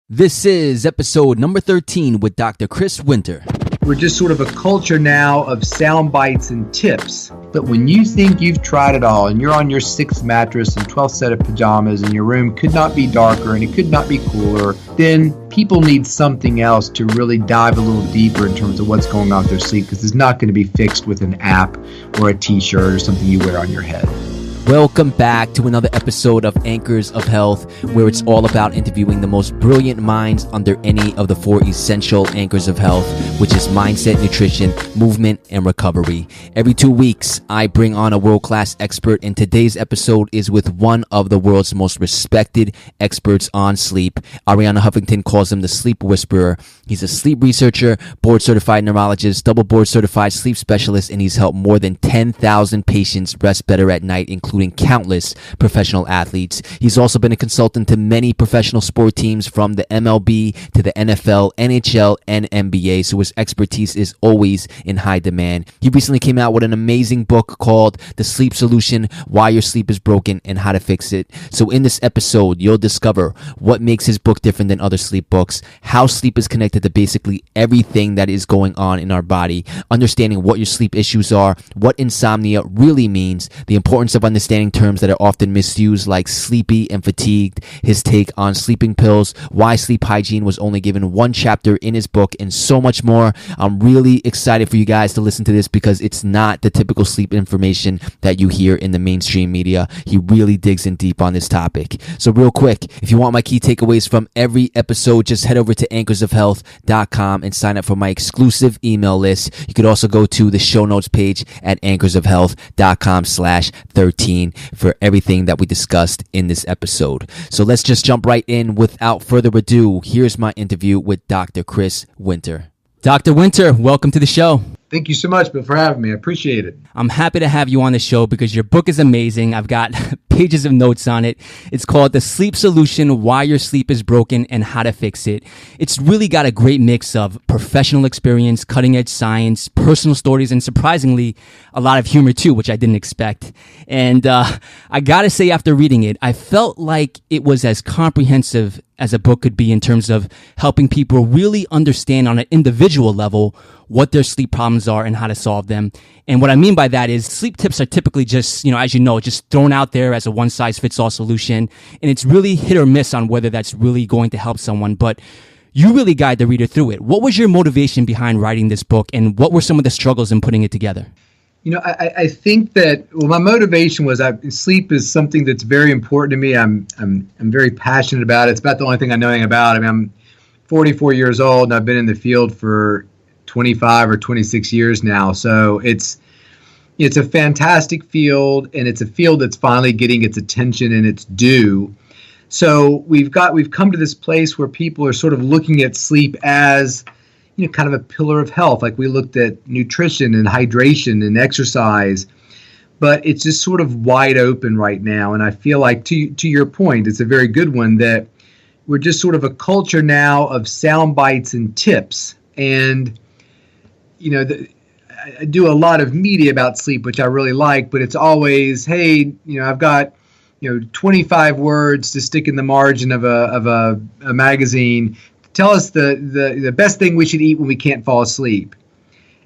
This is episode number 13 with Dr. Chris Winter. We're just sort of a culture now of sound bites and tips. But when you think you've tried it all and you're on your 6th mattress and 12th set of pajamas and your room could not be darker and it could not be cooler, then people need something else to really dive a little deeper in terms of what's going on with their sleep, because it's not going to be fixed with an app or a t-shirt or something you wear on your head. Welcome back to another episode of Anchors of Health, where it's all about interviewing the most brilliant minds under any of the 4 essential anchors of health, which is mindset, nutrition, movement, and recovery. Every 2 weeks, I bring on a world-class expert, and today's episode is with one of the world's most respected experts on sleep. Ariana Huffington calls him the sleep whisperer. He's a sleep researcher, board-certified neurologist, double board-certified sleep specialist, and he's helped more than 10,000 patients rest better at night, including countless professional athletes. He's also been a consultant to many professional sport teams from the MLB to the NFL, NHL, and NBA, so his expertise is always in high demand. He recently came out with an amazing book called The Sleep Solution: Why Your Sleep is Broken and How to Fix It. So in this episode, you'll discover what makes his book different than other sleep books, how sleep is connected to basically everything that is going on in our body, understanding what your sleep issues are, what insomnia really means, the importance of understanding terms that are often misused like sleepy and fatigued, his take on sleeping pills, why sleep hygiene was only given 1 chapter in his book, and so much more. I'm really excited for you guys to listen to this because it's not the typical sleep information that you hear in the mainstream media. He really digs in deep on this topic. So real quick, if you want my key takeaways from every episode, just head over to anchorsofhealth.com and sign up for my exclusive email list. You could also go to the show notes page at anchorsofhealth.com/13 for everything that we discussed in this episode. So let's just jump right in. Without further ado, here's my interview with Dr. Chris Winter. Dr. Winter, welcome to the show. Thank you so much, Bill, for having me. I appreciate it. I'm happy to have you on the show because your book is amazing. I've got pages of notes on it. It's called The Sleep Solution: Why Your Sleep is Broken and How to Fix It. It's really got a great mix of professional experience, cutting-edge science, personal stories, and surprisingly, a lot of humor too, which I didn't expect. And I gotta say, after reading it, I felt like it was as comprehensive as a book could be in terms of helping people really understand on an individual level what their sleep problems are and how to solve them. And what I mean by that is sleep tips are typically just, as you know, just thrown out there as a one-size-fits-all solution. And it's really hit or miss on whether that's really going to help someone. But you really guide the reader through it. What was your motivation behind writing this book, and what were some of the struggles in putting it together? I think that, my motivation was sleep is something that's very important to me. I'm very passionate about it. It's about the only thing I know anything about. I'm 44 years old and I've been in the field for 25 or 26 years now. So it's a fantastic field, and it's a field that's finally getting its attention and its due. So we've come to this place where people are sort of looking at sleep as kind of a pillar of health. Like we looked at nutrition and hydration and exercise, but it's just sort of wide open right now. And I feel like, to your point, it's a very good one, that we're just sort of a culture now of sound bites and tips. And, I do a lot of media about sleep, which I really like, but it's always, hey, I've got, 25 words to stick in the margin of a magazine. Tell us the best thing we should eat when we can't fall asleep.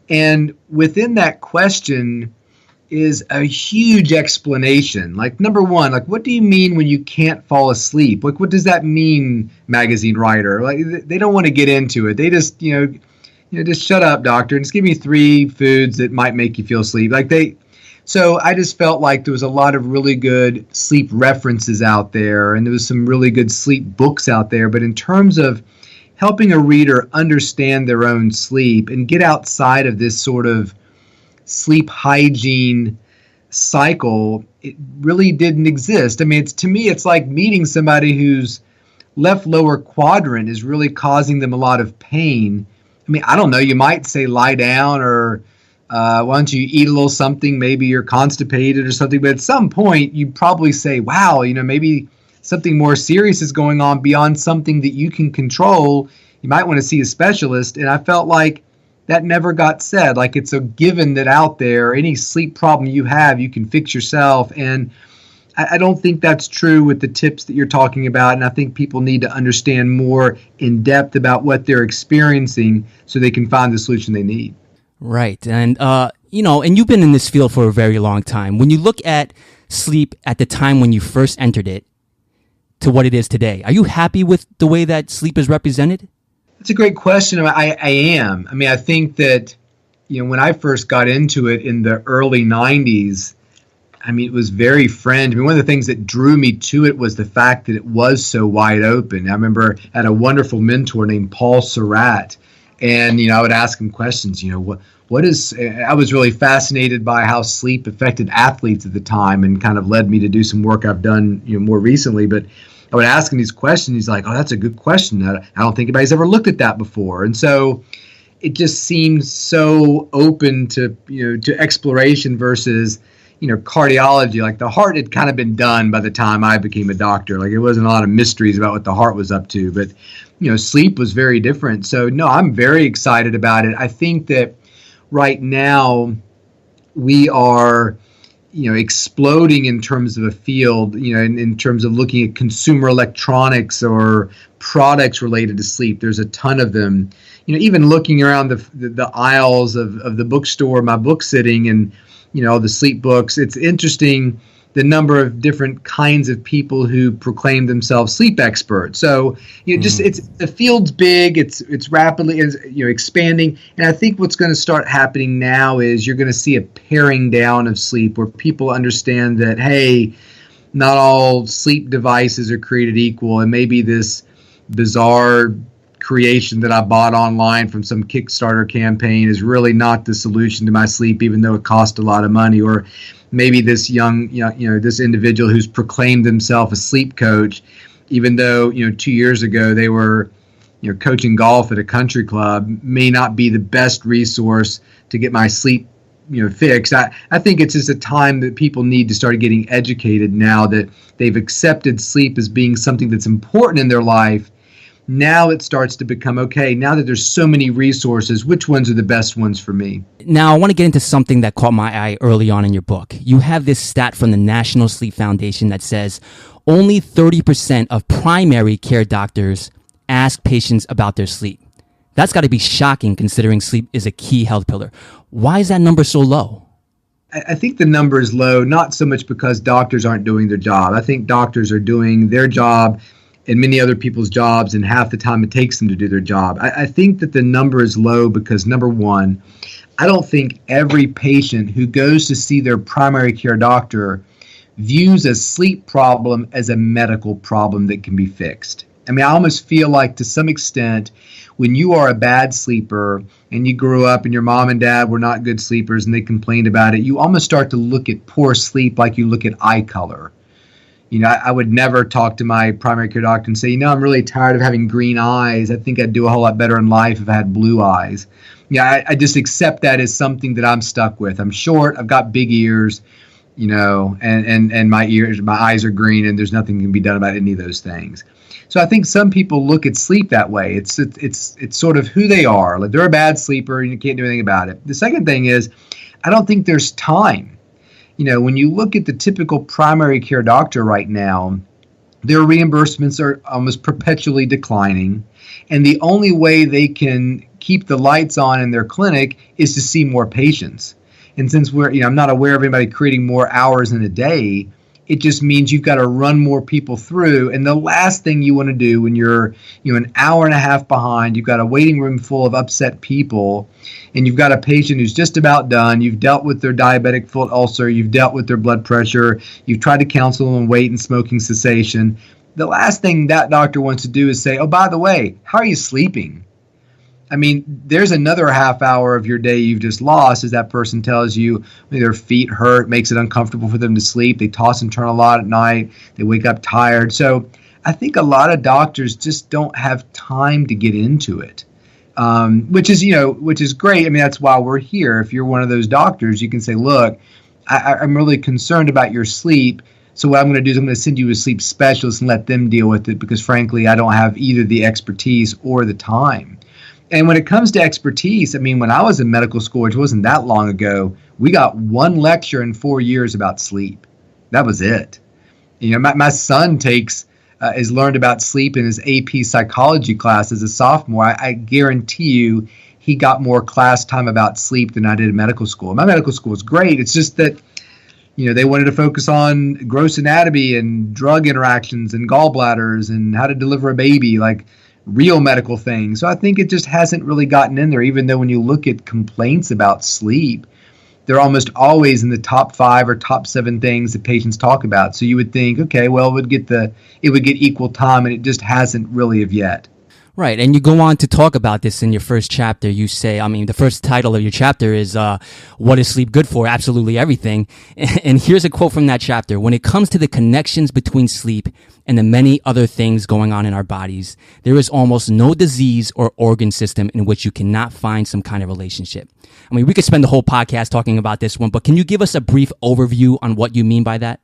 And within that question is a huge explanation. Like, number one, what do you mean when you can't fall asleep? What does that mean, magazine writer? They don't want to get into it. They just, just shut up, doctor, and just give me 3 foods that might make you feel asleep. So I just felt like there was a lot of really good sleep references out there, and there was some really good sleep books out there. But in terms of helping a reader understand their own sleep and get outside of this sort of sleep hygiene cycle, it really didn't exist. To me, it's like meeting somebody whose left lower quadrant is really causing them a lot of pain. I don't know, you might say lie down, or why don't you eat a little something, maybe you're constipated or something. But at some point, you probably say, wow, maybe something more serious is going on beyond something that you can control. You might want to see a specialist. And I felt like that never got said. Like, it's a given that out there, any sleep problem you have, you can fix yourself. And I don't think that's true with the tips that you're talking about. And I think people need to understand more in depth about what they're experiencing so they can find the solution they need. Right. And, and you've been in this field for a very long time. When you look at sleep at the time when you first entered it to what it is today, are you happy with the way that sleep is represented? It's a great question. I am. I mean, I think that, when I first got into it in the early 90s, I mean, it was very fringe. I mean, one of the things that drew me to it was the fact that it was so wide open. I remember I had a wonderful mentor named Paul Surratt, and, I would ask him questions, what is, I was really fascinated by how sleep affected athletes at the time and kind of led me to do some work I've done, more recently. But I would ask him these questions. He's like, oh, that's a good question. I don't think anybody's ever looked at that before. And so it just seems so open to, to exploration versus, cardiology. Like the heart had kind of been done by the time I became a doctor. Like it wasn't a lot of mysteries about what the heart was up to, but, sleep was very different. So no, I'm very excited about it. I think that right now we are, exploding in terms of a field, in terms of looking at consumer electronics or products related to sleep. There's a ton of them. Even looking around the aisles of the bookstore, my book sitting, and the sleep books. It's interesting the number of different kinds of people who proclaim themselves sleep experts. So it's the field's big. It's rapidly expanding, and I think what's going to start happening now is you're going to see a paring down of sleep, where people understand that, hey, not all sleep devices are created equal, and maybe this bizarre creation that I bought online from some Kickstarter campaign is really not the solution to my sleep, even though it cost a lot of money. Or maybe this this individual who's proclaimed themselves a sleep coach, even though 2 years ago they were coaching golf at a country club, may not be the best resource to get my sleep fixed. I think it's just a time that people need to start getting educated now that they've accepted sleep as being something that's important in their life. Now it starts to become, okay, now that there's so many resources, which ones are the best ones for me? Now, I want to get into something that caught my eye early on in your book. You have this stat from the National Sleep Foundation that says only 30% of primary care doctors ask patients about their sleep. That's got to be shocking considering sleep is a key health pillar. Why is that number so low? I think the number is low, not so much because doctors aren't doing their job. I think doctors are doing their job and many other people's jobs in half the time it takes them to do their job. I think that the number is low because, number one, I don't think every patient who goes to see their primary care doctor views a sleep problem as a medical problem that can be fixed. I mean, I almost feel like to some extent, when you are a bad sleeper and you grew up and your mom and dad were not good sleepers and they complained about it, you almost start to look at poor sleep like you look at eye color. I would never talk to my primary care doctor and say, I'm really tired of having green eyes. I think I'd do a whole lot better in life if I had blue eyes. I just accept that as something that I'm stuck with. I'm short. I've got big ears, and my eyes are green, and there's nothing can be done about any of those things. So I think some people look at sleep that way. It's sort of who they are. Like they're a bad sleeper, and you can't do anything about it. The second thing is, I don't think there's time. When you look at the typical primary care doctor right now, their reimbursements are almost perpetually declining. And the only way they can keep the lights on in their clinic is to see more patients. And since I'm not aware of anybody creating more hours in a day, it just means you've got to run more people through. And the last thing you want to do when you're an hour and a half behind, you've got a waiting room full of upset people, and you've got a patient who's just about done. You've dealt with their diabetic foot ulcer. You've dealt with their blood pressure. You've tried to counsel them on weight and smoking cessation. The last thing that doctor wants to do is say, oh, by the way, how are you sleeping? I mean, there's another half hour of your day you've just lost as that person tells you their feet hurt, makes it uncomfortable for them to sleep. They toss and turn a lot at night. They wake up tired. So I think a lot of doctors just don't have time to get into it, which is great. I mean, that's why we're here. If you're one of those doctors, you can say, look, I'm really concerned about your sleep. So what I'm going to do is I'm going to send you a sleep specialist and let them deal with it because, frankly, I don't have either the expertise or the time. And when it comes to expertise, I mean, when I was in medical school, which wasn't that long ago, we got one lecture in 4 years about sleep. That was it. My son has learned about sleep in his AP psychology class as a sophomore. I guarantee you he got more class time about sleep than I did in medical school. My medical school was great. It's just that, they wanted to focus on gross anatomy and drug interactions and gallbladders and how to deliver a baby, like real medical things. So I think it just hasn't really gotten in there, even though when you look at complaints about sleep, they're almost always in the top 5 or top 7 things that patients talk about. So you would think, okay, well, it would get equal time, and it just hasn't really of yet. Right. And you go on to talk about this in your first chapter. You say, the first title of your chapter is, What is Sleep Good For? Absolutely Everything. And here's a quote from that chapter. When it comes to the connections between sleep and the many other things going on in our bodies, there is almost no disease or organ system in which you cannot find some kind of relationship. We could spend the whole podcast talking about this one, but can you give us a brief overview on what you mean by that?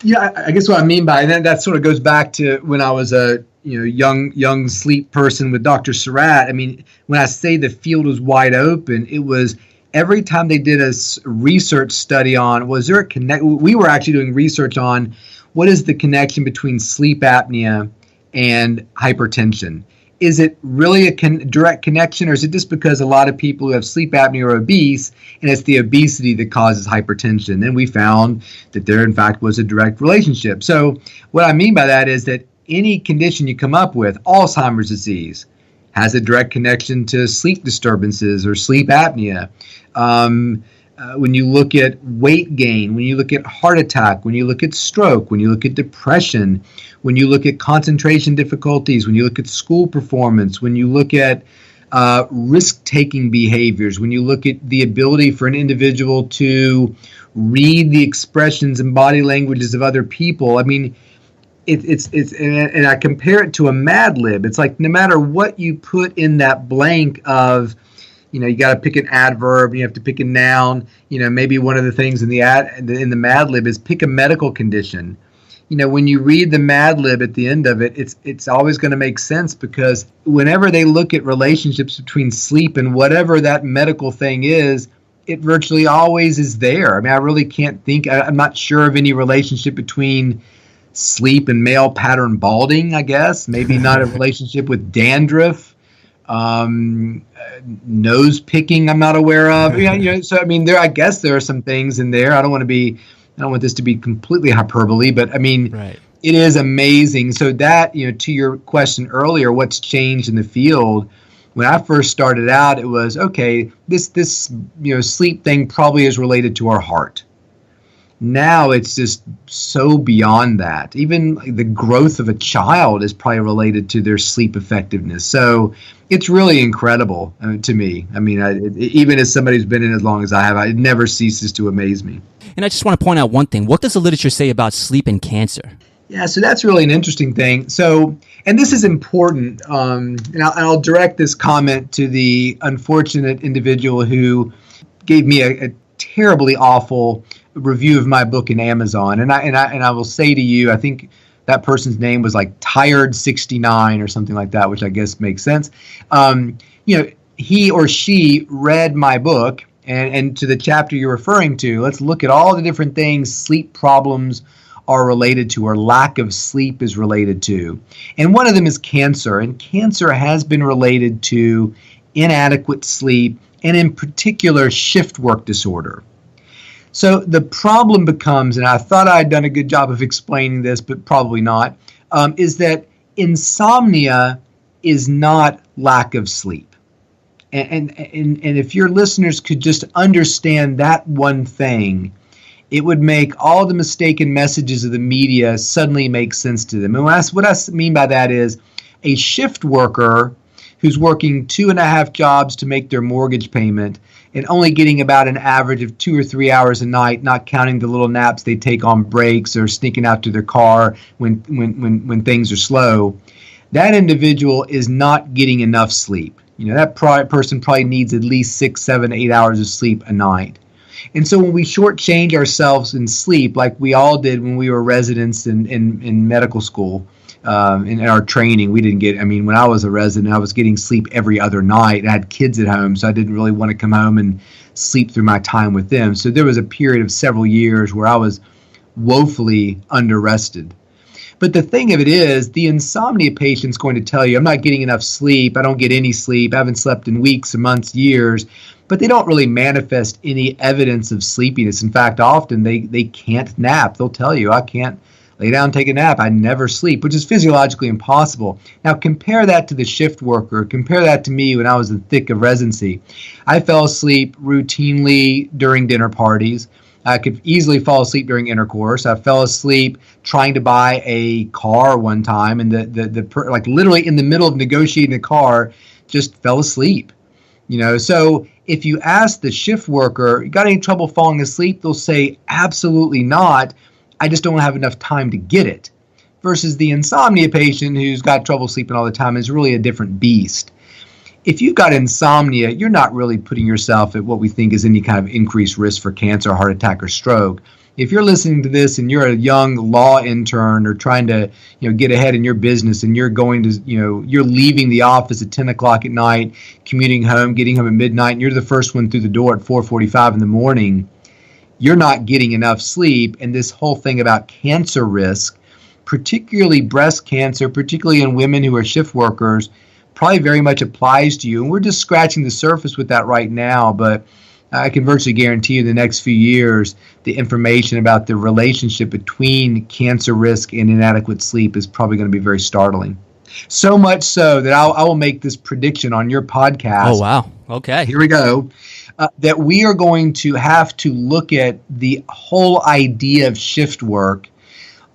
Yeah, I guess what I mean by that sort of goes back to when I was a young sleep person with Dr. Surratt. When I say the field was wide open, it was every time they did a research study on, was there a connect? We were actually doing research on what is the connection between sleep apnea and hypertension. Is it really a direct connection, or is it just because a lot of people who have sleep apnea are obese, and it's the obesity that causes hypertension? And we found that there, in fact, was a direct relationship. So what I mean by that is that any condition you come up with, Alzheimer's disease, has a direct connection to sleep disturbances or sleep apnea. When you look at weight gain, when you look at heart attack, when you look at stroke, when you look at depression, when you look at concentration difficulties, when you look at school performance, when you look at risk-taking behaviors, when you look at the ability for an individual to read the expressions and body languages of other people. And I compare it to a Mad Lib. It's like no matter what you put in that blank of, you got to pick an adverb, you have to pick a noun. Maybe one of the things in the Mad Lib is pick a medical condition. When you read the Mad Lib at the end of it, it's always going to make sense, because whenever they look at relationships between sleep and whatever that medical thing is, it virtually always is there. I really can't think. I'm not sure of any relationship between sleep and male pattern balding, I guess. Maybe not a relationship with dandruff, nose picking, I'm not aware of. So I guess there are some things in there. I don't want this to be completely hyperbole, but Right. It is amazing. So that, to your question earlier, what's changed in the field? When I first started out, it was, okay, this sleep thing probably is related to our heart. Now it's just so beyond that. Even the growth of a child is probably related to their sleep effectiveness. So it's really incredible to me. Even as somebody who's been in it as long as I have, it never ceases to amaze me. And I just want to point out one thing. What does the literature say about sleep and cancer? Yeah, so that's really an interesting thing. So, and this is important, and I'll direct this comment to the unfortunate individual who gave me a terribly awful review of my book in Amazon. And I will say to you, I think that person's name was like Tired 69 or something like that, which I guess makes sense. He or she read my book, and to the chapter you're referring to, let's look at all the different things sleep problems are related to, or lack of sleep is related to. And one of them is cancer. And cancer has been related to inadequate sleep, and in particular, shift work disorder. So the problem becomes, and I thought I had done a good job of explaining this, but probably not, is that insomnia is not lack of sleep. And if your listeners could just understand that one thing, it would make all the mistaken messages of the media suddenly make sense to them. And what I mean by that is a shift worker who's working 2.5 jobs to make their mortgage payment and only getting about an average of 2 or 3 hours a night, not counting the little naps they take on breaks or sneaking out to their car when things are slow, that individual is not getting enough sleep. That person probably needs at least 6, 7, 8 hours of sleep a night. And so when we shortchange ourselves in sleep, like we all did when we were residents in medical school, in our training, we didn't get, when I was a resident, I was getting sleep every other night. I had kids at home, so I didn't really want to come home and sleep through my time with them. So there was a period of several years where I was woefully under-rested. But the thing of it is, the insomnia patient's going to tell you, I'm not getting enough sleep. I don't get any sleep. I haven't slept in weeks, months, years. But they don't really manifest any evidence of sleepiness. In fact, often they can't nap. They'll tell you, I can't lay down and take a nap. I never sleep, which is physiologically impossible. Now, compare that to the shift worker. Compare that to me when I was in the thick of residency. I fell asleep routinely during dinner parties. I could easily fall asleep during intercourse. I fell asleep trying to buy a car one time, and like literally in the middle of negotiating a car, just fell asleep. So if you ask the shift worker, you got any trouble falling asleep? They'll say, absolutely not. I just don't have enough time to get it. Versus the insomnia patient who's got trouble sleeping all the time is really a different beast. If you've got insomnia, you're not really putting yourself at what we think is any kind of increased risk for cancer, heart attack, or stroke. If you're listening to this and you're a young law intern or trying to, get ahead in your business, and you're going to, you're leaving the office at 10 o'clock at night, commuting home, getting home at midnight, and you're the first one through the door at 4:45 in the morning, you're not getting enough sleep. And this whole thing about cancer risk, particularly breast cancer, particularly in women who are shift workers, probably very much applies to you. And we're just scratching the surface with that right now, but I can virtually guarantee you the next few years, the information about the relationship between cancer risk and inadequate sleep is probably going to be very startling. So much so that I will make this prediction on your podcast. Oh, wow. Okay. Here we go. That we are going to have to look at the whole idea of shift work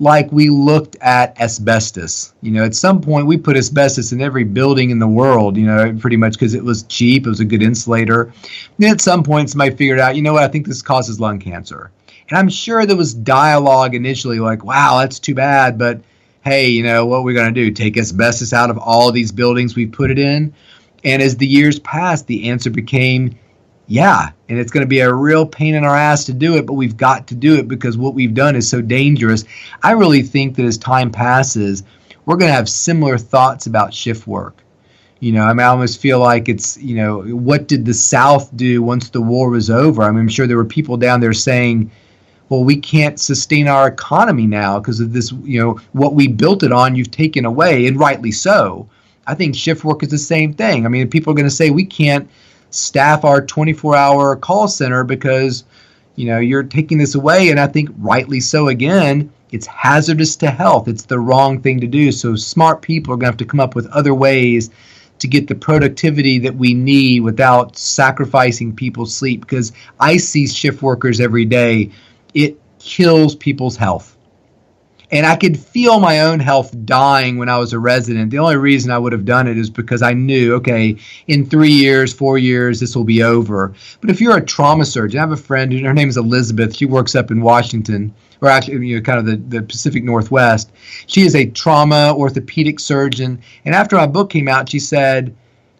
like we looked at asbestos. At some point we put asbestos in every building in the world, pretty much because it was cheap, it was a good insulator. Then at some point somebody figured out, I think this causes lung cancer. And I'm sure there was dialogue initially like, wow, that's too bad, but hey, what are we going to do? Take asbestos out of all these buildings we put it in? And as the years passed, the answer became, yeah, and it's going to be a real pain in our ass to do it, but we've got to do it because what we've done is so dangerous. I really think that as time passes, we're going to have similar thoughts about shift work. I almost feel like it's, what did the South do once the war was over? I'm sure there were people down there saying, well, we can't sustain our economy now because of this, what we built it on, you've taken away, and rightly so. I think shift work is the same thing. People are going to say we can't staff our 24-hour call center because, you're taking this away. And I think rightly so again, it's hazardous to health. It's the wrong thing to do. So smart people are going to have to come up with other ways to get the productivity that we need without sacrificing people's sleep. Because I see shift workers every day. It kills people's health. And I could feel my own health dying when I was a resident. The only reason I would have done it is because I knew, okay, in 3 years, 4 years, this will be over. But if you're a trauma surgeon, I have a friend, her name is Elizabeth. She works up in Washington, or actually, kind of the Pacific Northwest. She is a trauma orthopedic surgeon. And after my book came out, she said,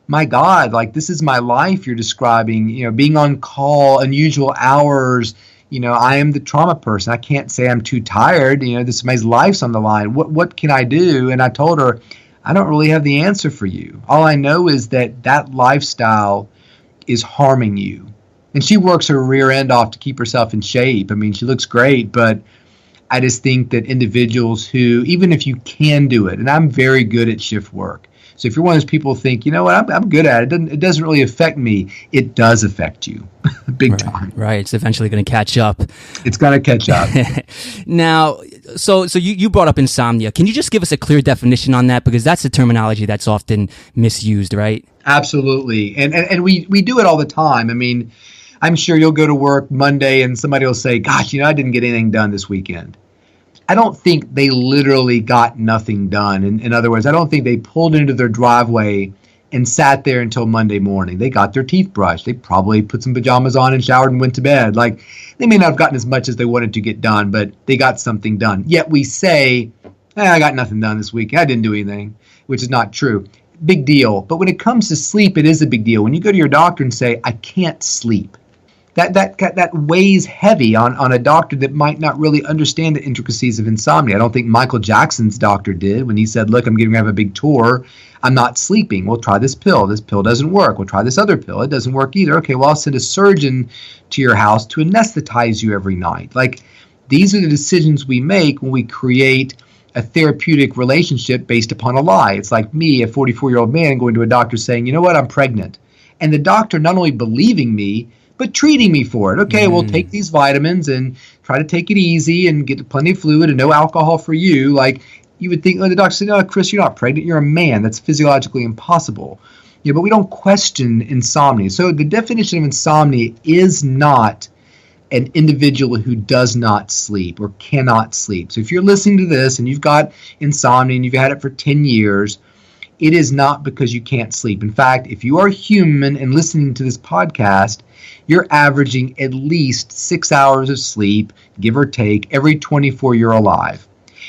my God, like this is my life you're describing, being on call, unusual hours. I am the trauma person. I can't say I'm too tired. This man's life's on the line. What can I do? And I told her, I don't really have the answer for you. All I know is that lifestyle is harming you. And she works her rear end off to keep herself in shape. She looks great, but I just think that individuals who, even if you can do it, and I'm very good at shift work. So if you're one of those people who think, I'm good at it, it doesn't really affect me. It does affect you big time. Right. It's eventually going to catch up. It's going to catch up. Now, so you brought up insomnia. Can you just give us a clear definition on that? Because that's a terminology that's often misused, right? Absolutely. And we do it all the time. I'm sure you'll go to work Monday and somebody will say, gosh, I didn't get anything done this weekend. I don't think they literally got nothing done. In other words, I don't think they pulled into their driveway and sat there until Monday morning. They got their teeth brushed. They probably put some pajamas on and showered and went to bed. Like, they may not have gotten as much as they wanted to get done, but they got something done. Yet we say, I got nothing done this week. I didn't do anything, which is not true. Big deal. But when it comes to sleep, it is a big deal. When you go to your doctor and say, I can't sleep, that weighs heavy on a doctor that might not really understand the intricacies of insomnia. I don't think Michael Jackson's doctor did when he said, look, I'm going to have a big tour. I'm not sleeping. We'll try this pill. This pill doesn't work. We'll try this other pill. It doesn't work either. Okay, well, I'll send a surgeon to your house to anesthetize you every night. Like, these are the decisions we make when we create a therapeutic relationship based upon a lie. It's like me, a 44-year-old man, going to a doctor saying, you know what, I'm pregnant. And the doctor not only believing me, but treating me for it. Okay, well, take these vitamins and try to take it easy and get plenty of fluid and no alcohol for you. Like, you would think, the doctor said, no, Chris, you're not pregnant. You're a man. That's physiologically impossible. Yeah, but we don't question insomnia. So the definition of insomnia is not an individual who does not sleep or cannot sleep. So if you're listening to this and you've got insomnia and you've had it for 10 years, it is not because you can't sleep. In fact, if you are human and listening to this podcast, you're averaging at least 6 hours of sleep, give or take, every 24 you're alive.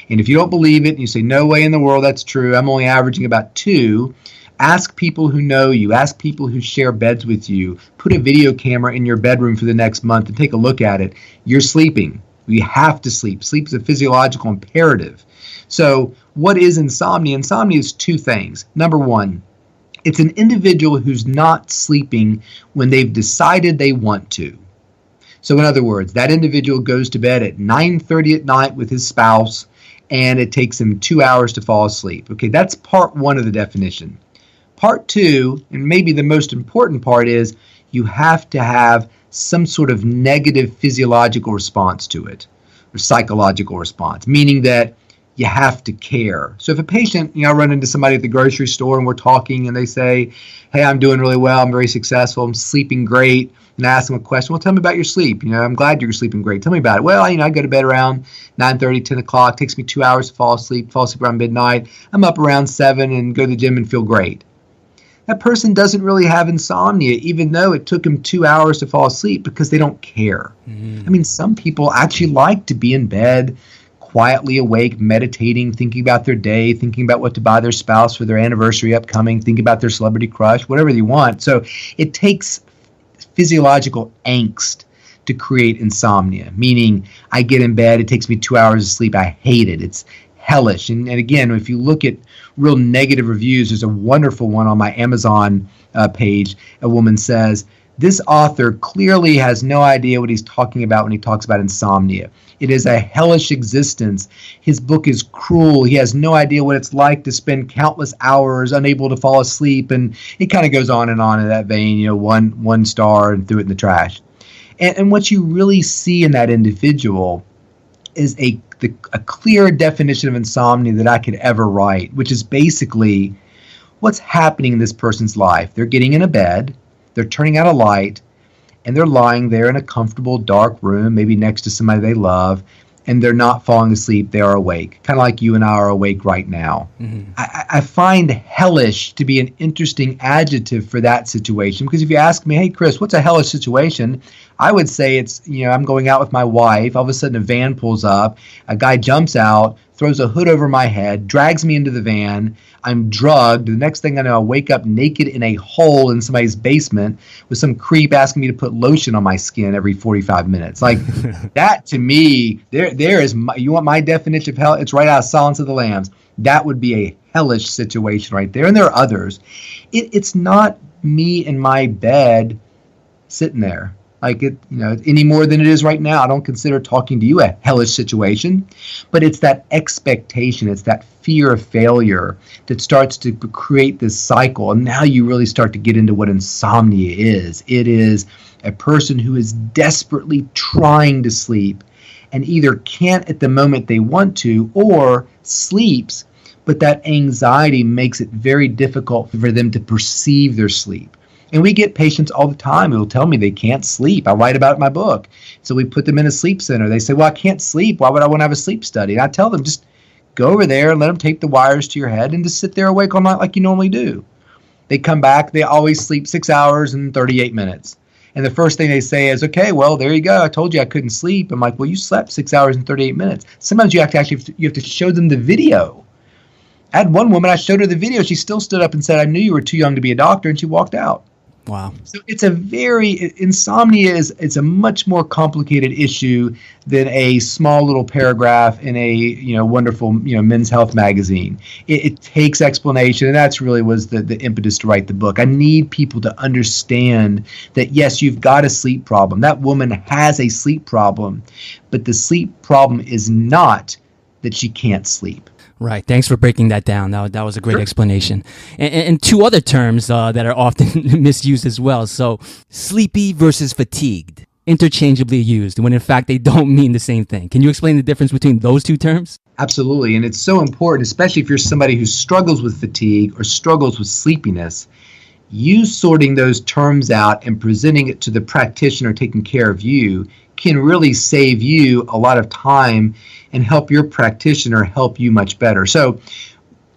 And if you don't believe it and you say, no way in the world that's true, I'm only averaging about 2, ask people who know you, ask people who share beds with you, put a video camera in your bedroom for the next month and take a look at it. You're sleeping. You have to sleep. Sleep is a physiological imperative. So what is insomnia? Insomnia is 2 things. Number 1, it's an individual who's not sleeping when they've decided they want to. So in other words, that individual goes to bed at 9:30 at night with his spouse, and it takes him 2 hours to fall asleep. Okay, that's part 1 of the definition. Part 2, and maybe the most important part, is you have to have some sort of negative physiological response to it, or psychological response, meaning that you have to care. So if a patient, I run into somebody at the grocery store and we're talking and they say, hey, I'm doing really well, I'm very successful, I'm sleeping great, and I ask them a question, well, tell me about your sleep. I'm glad you're sleeping great. Tell me about it. Well, I go to bed around 9:30, 10 o'clock, takes me 2 hours to fall asleep around midnight. I'm up around 7 and go to the gym and feel great. That person doesn't really have insomnia, even though it took them 2 hours to fall asleep, because they don't care. I mean, some people actually like to be in bed, quietly awake, meditating, thinking about their day, thinking about what to buy their spouse for their anniversary upcoming, thinking about their celebrity crush, whatever they want. So it takes physiological angst to create insomnia, meaning I get in bed, it takes me 2 hours of sleep, I hate it. It's hellish. And again, if you look at real negative reviews, there's a wonderful one on my Amazon page. A woman says, this author clearly has no idea what he's talking about when he talks about insomnia. It is a hellish existence. His book is cruel. He has no idea what it's like to spend countless hours unable to fall asleep. And it kind of goes on in that vein, one star and threw it in the trash. And what you really see in that individual is a clear definition of insomnia that I could ever write, which is basically what's happening in this person's life. They're getting in a bed, they're turning out a light, and they're lying there in a comfortable, dark room, maybe next to somebody they love, and they're not falling asleep, they are awake, kind of like you and I are awake right now. Mm-hmm. I find hellish to be an interesting adjective for that situation, because if you ask me, hey, Chris, what's a hellish situation? I would say it's, I'm going out with my wife, all of a sudden a van pulls up, a guy jumps out, throws a hood over my head, drags me into the van, I'm drugged. The next thing I know, I wake up naked in a hole in somebody's basement with some creep asking me to put lotion on my skin every 45 minutes. Like that to me, there is, you want my definition of hell? It's right out of Silence of the Lambs. That would be a hellish situation right there. And there are others. It's not me in my bed sitting there. Like it, any more than it is right now. I don't consider talking to you a hellish situation, but it's that expectation, it's that fear of failure that starts to create this cycle. And now you really start to get into what insomnia is. It is a person who is desperately trying to sleep and either can't at the moment they want to, or sleeps, but that anxiety makes it very difficult for them to perceive their sleep. And we get patients all the time who will tell me they can't sleep. I write about it in my book. So we put them in a sleep center. They say, well, I can't sleep. Why would I want to have a sleep study? And I tell them, just go over there and let them tape the wires to your head and just sit there awake all night like you normally do. They come back. They always sleep 6 hours and 38 minutes. And the first thing they say is, okay, well, there you go. I told you I couldn't sleep. I'm like, well, you slept 6 hours and 38 minutes. Sometimes you have to show them the video. I had one woman, I showed her the video. She still stood up and said, I knew you were too young to be a doctor, and she walked out. Wow. So it's insomnia is a much more complicated issue than a small little paragraph in a, wonderful, Men's Health magazine. It takes explanation, and that's really was the impetus to write the book. I need people to understand that, yes, you've got a sleep problem. That woman has a sleep problem, but the sleep problem is not that she can't sleep. Right. Thanks for breaking that down. That was a great explanation. And two other terms that are often misused as well. So sleepy versus fatigued, interchangeably used, when in fact they don't mean the same thing. Can you explain the difference between those two terms? Absolutely. And it's so important, especially if you're somebody who struggles with fatigue or struggles with sleepiness. You sorting those terms out and presenting it to the practitioner taking care of you can really save you a lot of time and help your practitioner help you much better. So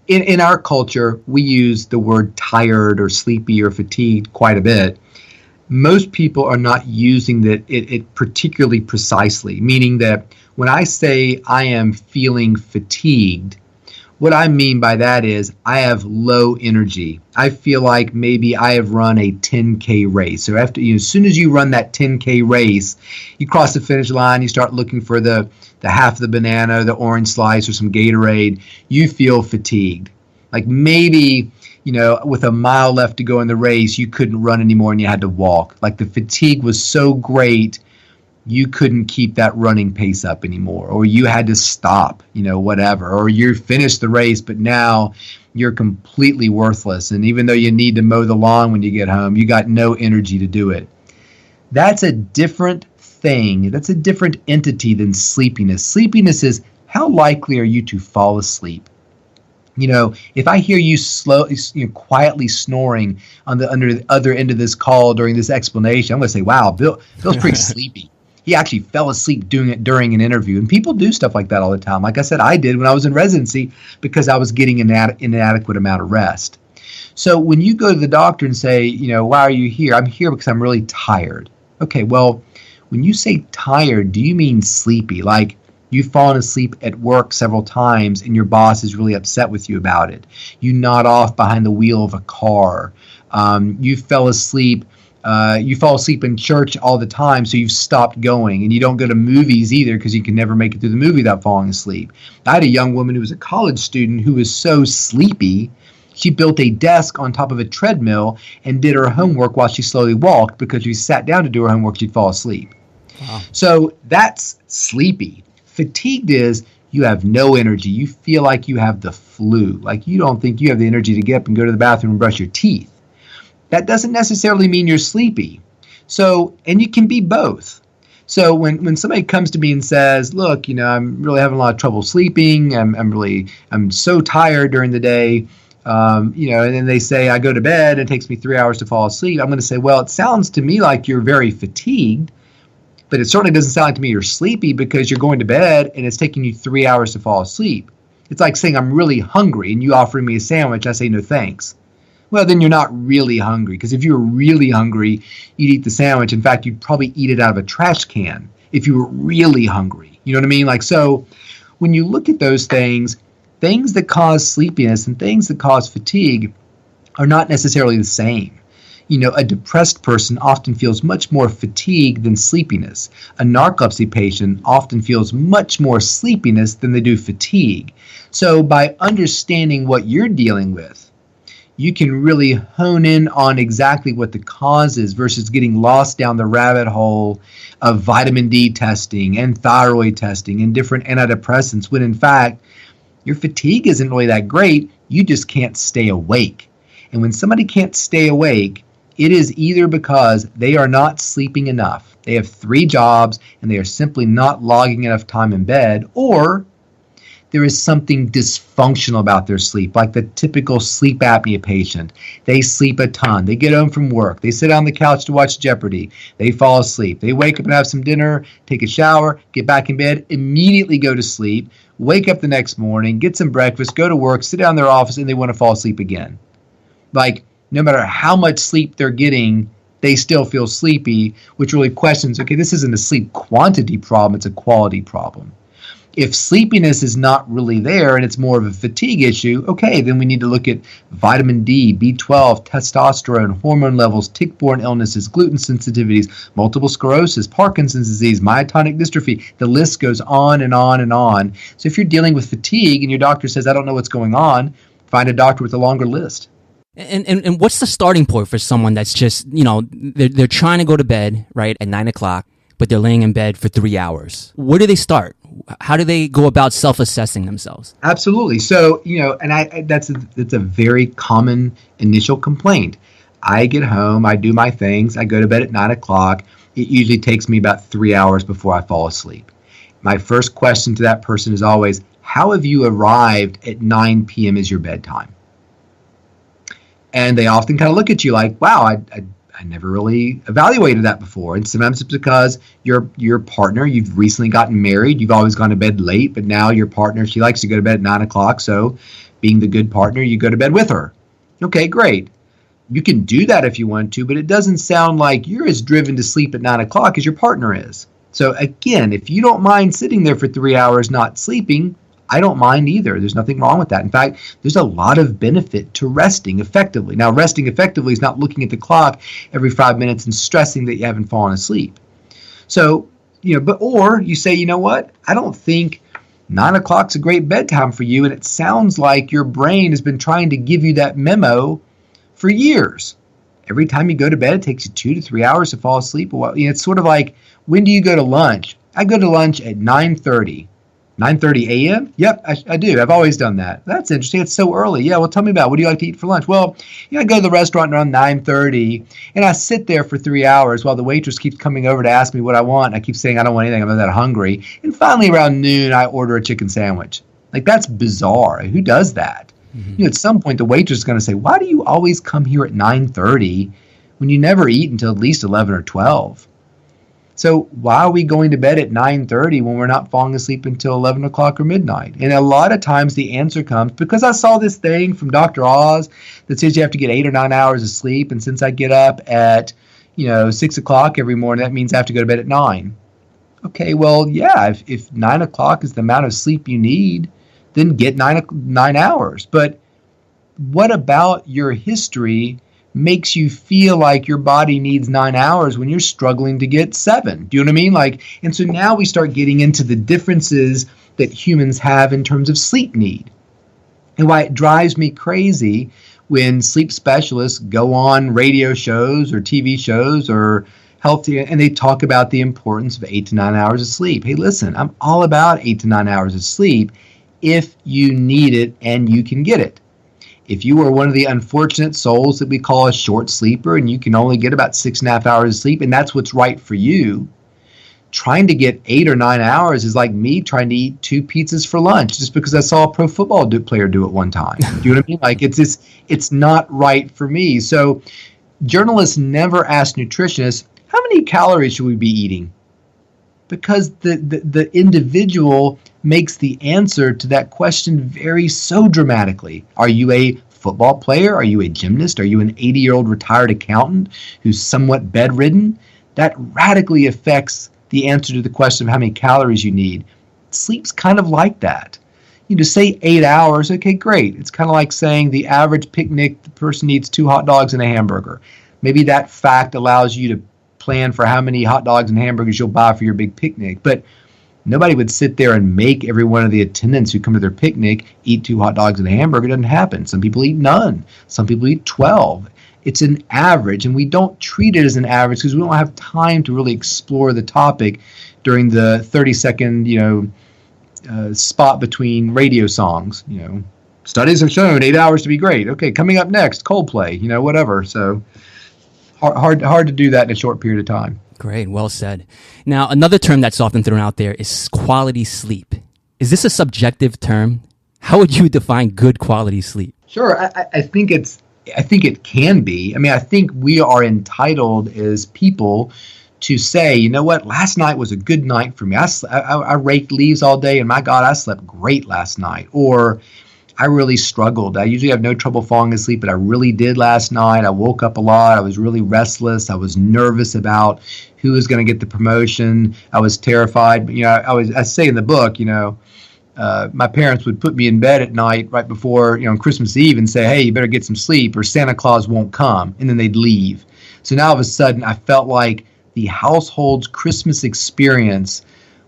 in our culture, we use the word tired or sleepy or fatigued quite a bit. Most people are not using it particularly precisely, meaning that when I say I am feeling fatigued, what I mean by that is I have low energy. I feel like maybe I have run a 10K race. So after, as soon as you run that 10K race, you cross the finish line, you start looking for the half of the banana, the orange slice, or some Gatorade, you feel fatigued. Like maybe, with a mile left to go in the race, you couldn't run anymore and you had to walk. Like the fatigue was so great, you couldn't keep that running pace up anymore, or you had to stop, whatever, or you finished the race, but now you're completely worthless. And even though you need to mow the lawn when you get home, you got no energy to do it. That's a different thing. That's a different entity than sleepiness. Sleepiness is how likely are you to fall asleep? If I hear you quietly snoring on the other end of this call during this explanation, I'm going to say, wow, Bill's pretty sleepy. He actually fell asleep doing it during an interview. And people do stuff like that all the time. Like I said, I did when I was in residency because I was getting an inadequate amount of rest. So when you go to the doctor and say, why are you here? I'm here because I'm really tired. Okay, well, when you say tired, do you mean sleepy? Like you've fallen asleep at work several times and your boss is really upset with you about it. You nod off behind the wheel of a car. You fell asleep. You fall asleep in church all the time, so you've stopped going, and you don't go to movies either because you can never make it through the movie without falling asleep. I had a young woman who was a college student who was so sleepy, she built a desk on top of a treadmill and did her homework while she slowly walked because if she sat down to do her homework, she'd fall asleep. Wow. So that's sleepy. Fatigued is you have no energy. You feel like you have the flu, like you don't think you have the energy to get up and go to the bathroom and brush your teeth. That doesn't necessarily mean you're sleepy. So, and you can be both. So when somebody comes to me and says, look, I'm really having a lot of trouble sleeping. I'm so tired during the day. And then they say, I go to bed and it takes me 3 hours to fall asleep. I'm going to say, well, it sounds to me like you're very fatigued, but it certainly doesn't sound like to me you're sleepy because you're going to bed and it's taking you 3 hours to fall asleep. It's like saying I'm really hungry and you offering me a sandwich. I say, no, thanks. Well, then you're not really hungry, because if you were really hungry, you'd eat the sandwich. In fact, you'd probably eat it out of a trash can if you were really hungry. You know what I mean? Like, so when you look at those things that cause sleepiness and things that cause fatigue are not necessarily the same. A depressed person often feels much more fatigue than sleepiness. A narcolepsy patient often feels much more sleepiness than they do fatigue. So by understanding what you're dealing with, you can really hone in on exactly what the cause is versus getting lost down the rabbit hole of vitamin D testing and thyroid testing and different antidepressants when in fact your fatigue isn't really that great. You just can't stay awake. And when somebody can't stay awake, it is either because they are not sleeping enough. They have 3 jobs and they are simply not logging enough time in bed, or there is something dysfunctional about their sleep, like the typical sleep apnea patient. They sleep a ton. They get home from work. They sit on the couch to watch Jeopardy. They fall asleep. They wake up and have some dinner, take a shower, get back in bed, immediately go to sleep, wake up the next morning, get some breakfast, go to work, sit down in their office, and they want to fall asleep again. Like, no matter how much sleep they're getting, they still feel sleepy, which really questions, okay, this isn't a sleep quantity problem, it's a quality problem. If sleepiness is not really there and it's more of a fatigue issue, okay, then we need to look at vitamin D, B12, testosterone, hormone levels, tick-borne illnesses, gluten sensitivities, multiple sclerosis, Parkinson's disease, myotonic dystrophy. The list goes on and on and on. So if you're dealing with fatigue and your doctor says, I don't know what's going on, find a doctor with a longer list. And what's the starting point for someone that's just, they're trying to go to bed, right, at 9 o'clock, but they're laying in bed for 3 hours. Where do they start? How do they go about self-assessing themselves? Absolutely. So, and that's a very common initial complaint. I get home, I do my things, I go to bed at 9 o'clock. It usually takes me about 3 hours before I fall asleep. My first question to that person is always, how have you arrived at 9 p.m. as your bedtime? And they often kind of look at you like, wow, I never really evaluated that before. And sometimes it's because your partner, you've recently gotten married, you've always gone to bed late, but now your partner, she likes to go to bed at 9 o'clock. So being the good partner, you go to bed with her. Okay, great. You can do that if you want to, but it doesn't sound like you're as driven to sleep at 9 o'clock as your partner is. So again, if you don't mind sitting there for 3 hours not sleeping, I don't mind either. There's nothing wrong with that. In fact, there's a lot of benefit to resting effectively. Now, resting effectively is not looking at the clock every 5 minutes and stressing that you haven't fallen asleep. So, or you say, you know what? I don't think 9 o'clock's a great bedtime for you, and it sounds like your brain has been trying to give you that memo for years. Every time you go to bed, it takes you 2 to 3 hours to fall asleep. Well, it's sort of like, when do you go to lunch? I go to lunch at 9:30. 9:30 a.m.? Yep, I do. I've always done that. That's interesting. It's so early. Yeah, well, tell me about it. What do you like to eat for lunch? Well, I go to the restaurant around 9:30, and I sit there for 3 hours while the waitress keeps coming over to ask me what I want. I keep saying I don't want anything. I'm not that hungry. And finally, around noon, I order a chicken sandwich. Like, that's bizarre. Who does that? Mm-hmm. At some point, the waitress is going to say, why do you always come here at 9:30 when you never eat until at least 11 or 12? So why are we going to bed at 9:30 when we're not falling asleep until 11 o'clock or midnight? And a lot of times the answer comes, because I saw this thing from Dr. Oz that says you have to get 8 or 9 hours of sleep. And since I get up at, 6 o'clock every morning, that means I have to go to bed at 9. Okay, well, yeah, if 9 o'clock is the amount of sleep you need, then get 9 hours. But what about your history makes you feel like your body needs 9 hours when you're struggling to get 7? Do you know what I mean? And so now we start getting into the differences that humans have in terms of sleep need. And why it drives me crazy when sleep specialists go on radio shows or TV shows or healthy, and they talk about the importance of 8 to 9 hours of sleep. Hey, listen, I'm all about 8 to 9 hours of sleep if you need it and you can get it. If you are one of the unfortunate souls that we call a short sleeper and you can only get about 6.5 hours of sleep and that's what's right for you, trying to get 8 or 9 hours is like me trying to eat 2 pizzas for lunch just because I saw a pro football player do it one time. Do you know what I mean? It's not right for me. So journalists never ask nutritionists, how many calories should we be eating? Because the individual makes the answer to that question vary so dramatically. Are you a football player? Are you a gymnast? Are you an 80-year-old retired accountant who's somewhat bedridden? That radically affects the answer to the question of how many calories you need. Sleep's kind of like that. To say 8 hours, okay, great. It's kind of like saying the average picnic, the person needs 2 hot dogs and a hamburger. Maybe that fact allows you to plan for how many hot dogs and hamburgers you'll buy for your big picnic. But nobody would sit there and make every one of the attendants who come to their picnic eat 2 hot dogs and a hamburger. It doesn't happen. Some people eat none. Some people eat 12. It's an average, and we don't treat it as an average because we don't have time to really explore the topic during the 30-second, spot between radio songs. Studies have shown 8 hours to be great. Okay, coming up next, Coldplay. Whatever. So hard to do that in a short period of time. Great, well said. Now, another term that's often thrown out there is quality sleep. Is this a subjective term? How would you define good quality sleep? Sure, I think it can be. I mean, I think we are entitled as people to say, you know what, last night was a good night for me. I raked leaves all day, and my God, I slept great last night. Or I really struggled. I usually have no trouble falling asleep, but I really did last night. I woke up a lot. I was really restless. I was nervous about who was going to get the promotion. I was terrified. I say in the book, my parents would put me in bed at night right before, Christmas Eve and say, hey, you better get some sleep or Santa Claus won't come. And then they'd leave. So now all of a sudden I felt like the household's Christmas experience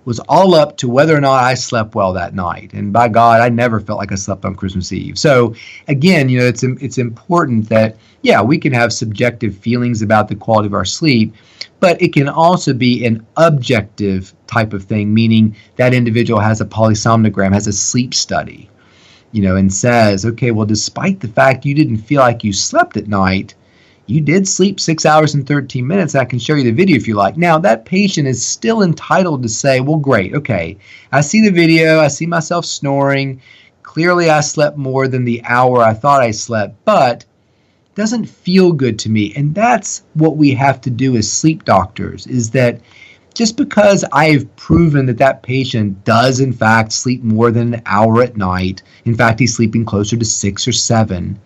was all up to whether or not I slept well that night. And by God, I never felt like I slept on Christmas Eve. So again, it's important that, yeah, we can have subjective feelings about the quality of our sleep, but it can also be an objective type of thing, meaning that individual has a polysomnogram, has a sleep study, and says, okay, well, despite the fact you didn't feel like you slept at night, you did sleep 6 hours and 13 minutes. I can show you the video if you like. Now, that patient is still entitled to say, well, great, okay, I see the video, I see myself snoring. Clearly, I slept more than the hour I thought I slept, but it doesn't feel good to me. And that's what we have to do as sleep doctors, is that just because I've proven that that patient does, in fact, sleep more than an hour at night, in fact, he's sleeping closer to 6 or 7,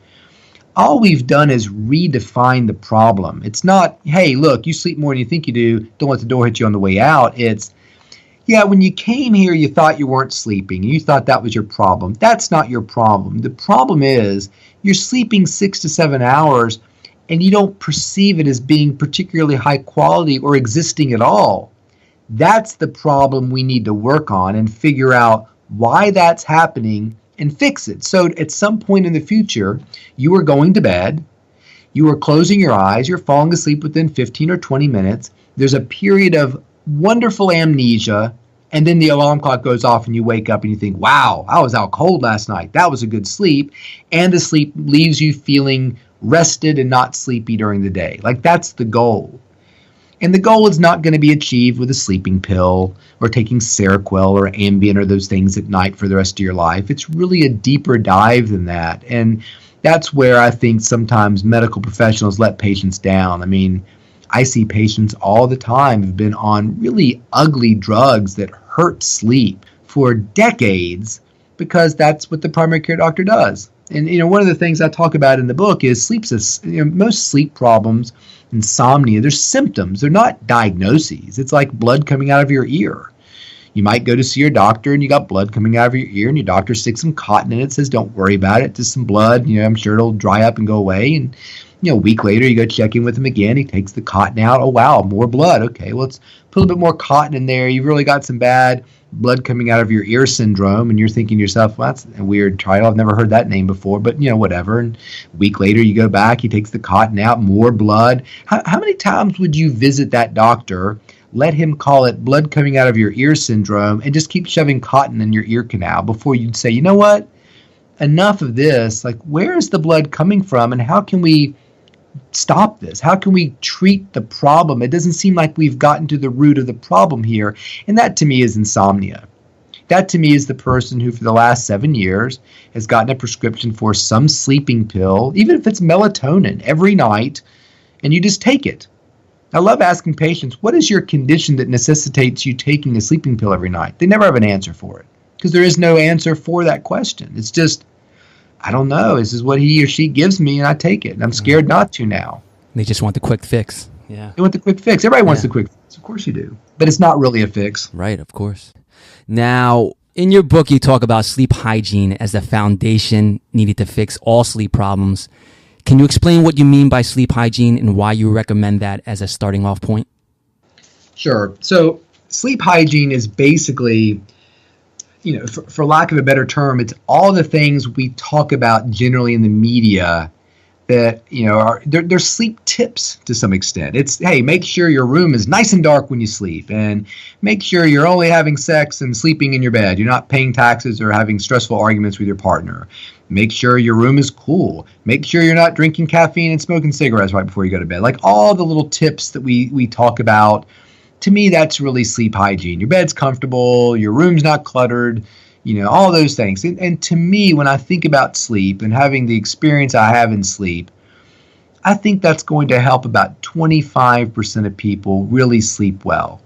all we've done is redefine the problem. It's not, hey, look, you sleep more than you think you do. Don't let the door hit you on the way out. It's, yeah, when you came here, you thought you weren't sleeping. You thought that was your problem. That's not your problem. The problem is you're sleeping 6 to 7 hours and you don't perceive it as being particularly high quality or existing at all. That's the problem we need to work on and figure out why that's happening and fix it. So at some point in the future, you are going to bed, you are closing your eyes, you're falling asleep within 15 or 20 minutes. There's a period of wonderful amnesia, and then the alarm clock goes off and you wake up and you think, wow, I was out cold last night. That was a good sleep. And the sleep leaves you feeling rested and not sleepy during the day. Like, that's the goal. And the goal is not going to be achieved with a sleeping pill or taking Seroquel or Ambien or those things at night for the rest of your life. It's really a deeper dive than that. And that's where I think sometimes medical professionals let patients down. I mean, I see patients all the time who've been on really ugly drugs that hurt sleep for decades because that's what the primary care doctor does. And, one of the things I talk about in the book is most sleep problems, insomnia, they're symptoms. They're not diagnoses. It's like blood coming out of your ear. You might go to see your doctor and you got blood coming out of your ear and your doctor sticks some cotton in it, says, don't worry about it, just some blood. I'm sure it'll dry up and go away. And, a week later, you go check in with him again. He takes the cotton out. Oh, wow, more blood. Okay, well, let's put a little bit more cotton in there. You've really got some bad blood coming out of your ear syndrome. And you're thinking to yourself, well, that's a weird title. I've never heard that name before, but, whatever. And a week later, you go back. He takes the cotton out, more blood. How many times would you visit that doctor, let him call it blood coming out of your ear syndrome, and just keep shoving cotton in your ear canal before you'd say, you know what? Enough of this. Like, where is the blood coming from, and how can we stop this? How can we treat the problem? It doesn't seem like we've gotten to the root of the problem here. And that to me is insomnia. That to me is the person who for the last 7 years has gotten a prescription for some sleeping pill, even if it's melatonin, every night, and you just take it. I love asking patients, what is your condition that necessitates you taking a sleeping pill every night? They never have an answer for it because there is no answer for that question. It's just, I don't know. This is what he or she gives me, and I take it. And I'm scared not to now. They just want the quick fix. Yeah. They want the quick fix. Everybody wants the quick fix. Of course you do. But it's not really a fix. Right, of course. Now, in your book, you talk about sleep hygiene as the foundation needed to fix all sleep problems. Can you explain what you mean by sleep hygiene and why you recommend that as a starting off point? Sure. So sleep hygiene is basically, for lack of a better term, it's all the things we talk about generally in the media that, they're sleep tips to some extent. It's, hey, make sure your room is nice and dark when you sleep, and make sure you're only having sex and sleeping in your bed. You're not paying taxes or having stressful arguments with your partner. Make sure your room is cool. Make sure you're not drinking caffeine and smoking cigarettes right before you go to bed. Like all the little tips that we talk about. To me, that's really sleep hygiene. Your bed's comfortable, your room's not cluttered, all those things. And to me, when I think about sleep and having the experience I have in sleep, I think that's going to help about 25% of people really sleep well.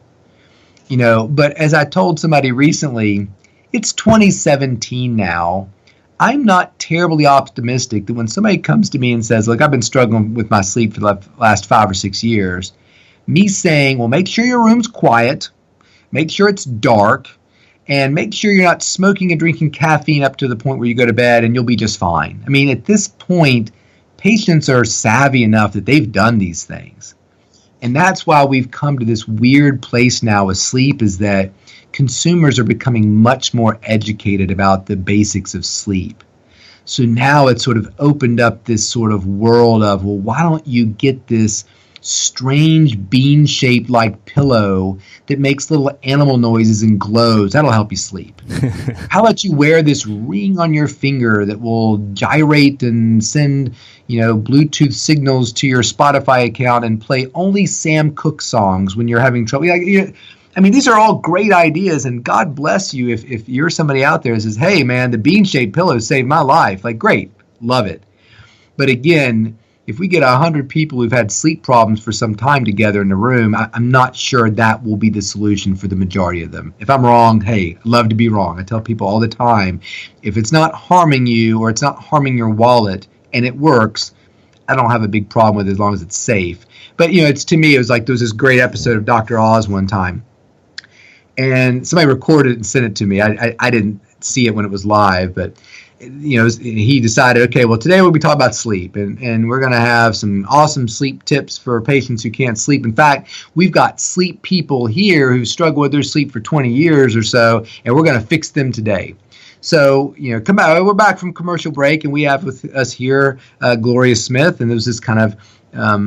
But as I told somebody recently, it's 2017 now. I'm not terribly optimistic that when somebody comes to me and says, look, I've been struggling with my sleep for the last 5 or 6 years, me saying, well, make sure your room's quiet, make sure it's dark, and make sure you're not smoking and drinking caffeine up to the point where you go to bed and you'll be just fine. I mean, at this point, patients are savvy enough that they've done these things. And that's why we've come to this weird place now with sleep, is that consumers are becoming much more educated about the basics of sleep. So now it's sort of opened up this sort of world of, well, why don't you get this strange bean-shaped like pillow that makes little animal noises and glows? That'll help you sleep. How about you wear this ring on your finger that will gyrate and send, Bluetooth signals to your Spotify account and play only Sam Cooke songs when you're having trouble? These are all great ideas, and God bless you if you're somebody out there that says, hey, man, the bean-shaped pillow saved my life. Like, great, love it. But again, if we get 100 people who've had sleep problems for some time together in the room, I'm not sure that will be the solution for the majority of them. If I'm wrong, hey, I'd love to be wrong. I tell people all the time, if it's not harming you or it's not harming your wallet and it works, I don't have a big problem with it as long as it's safe. But, to me, it was like there was this great episode of Dr. Oz one time. And somebody recorded it and sent it to me. I didn't see it when it was live, but he decided, okay, well, today we'll be talking about sleep, and we're going to have some awesome sleep tips for patients who can't sleep. In fact, we've got sleep people here who struggle with their sleep for 20 years or so, and we're going to fix them today. So, come out. We're back from commercial break, and we have with us here Gloria Smith, and there's this kind of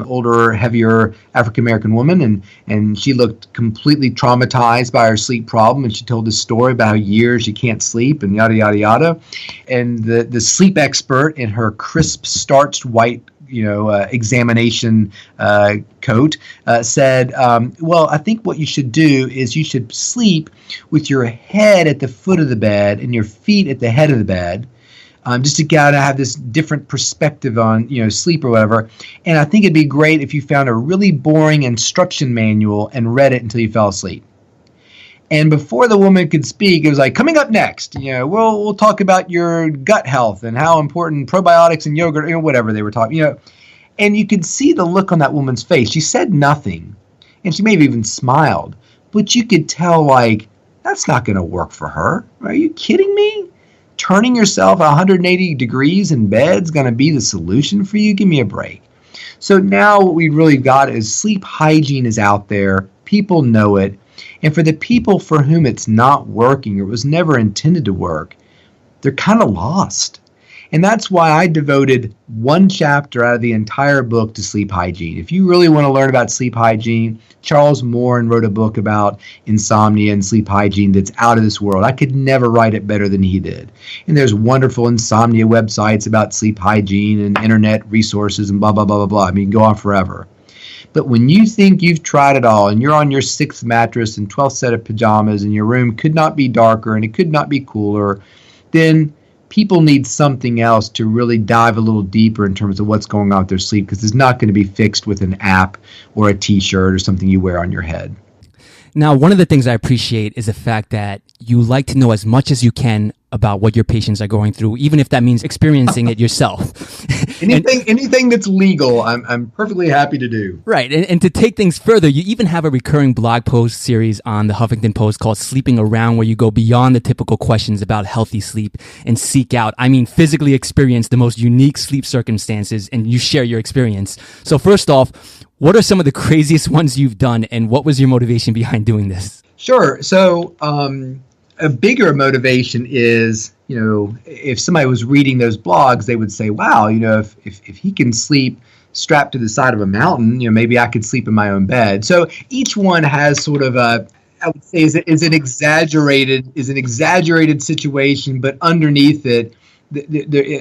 older, heavier African-American woman, and she looked completely traumatized by her sleep problem, and she told this story about how years she can't sleep and yada, yada, yada. And the sleep expert in her crisp, starched white examination coat said, well, I think what you should do is you should sleep with your head at the foot of the bed and your feet at the head of the bed, just to kind of have this different perspective on, sleep or whatever. And I think it'd be great if you found a really boring instruction manual and read it until you fell asleep. And before the woman could speak, it was like, coming up next, we'll talk about your gut health and how important probiotics and yogurt, whatever they were talking, And you could see the look on that woman's face. She said nothing, and she maybe even smiled, but you could tell, like, that's not going to work for her. Are you kidding me? Turning yourself 180 degrees in bed's going to be the solution for you? Give me a break. So now what we really got is sleep hygiene is out there. People know it. And for the people for whom it's not working or it was never intended to work, they're kind of lost. And that's why I devoted one chapter out of the entire book to sleep hygiene. If you really want to learn about sleep hygiene, Charles Morin wrote a book about insomnia and sleep hygiene that's out of this world. I could never write it better than he did. And there's wonderful insomnia websites about sleep hygiene and internet resources and blah, blah, blah, blah, blah. I mean, go on forever. But when you think you've tried it all and you're on your 6th mattress and 12th set of pajamas and your room could not be darker and it could not be cooler, then people need something else to really dive a little deeper in terms of what's going on with their sleep, because it's not going to be fixed with an app or a t-shirt or something you wear on your head. Now, one of the things I appreciate is the fact that you like to know as much as you can about what your patients are going through, even if that means experiencing it yourself. Anything that's legal, I'm perfectly happy to do. Right. And to take things further, you even have a recurring blog post series on the Huffington Post called Sleeping Around, where you go beyond the typical questions about healthy sleep and seek out, physically experience the most unique sleep circumstances, and you share your experience. So first off, what are some of the craziest ones you've done, and what was your motivation behind doing this? Sure. So a bigger motivation is, if somebody was reading those blogs, they would say, wow, if he can sleep strapped to the side of a mountain, maybe I could sleep in my own bed. So each one has sort of I would say is an exaggerated situation, but underneath it,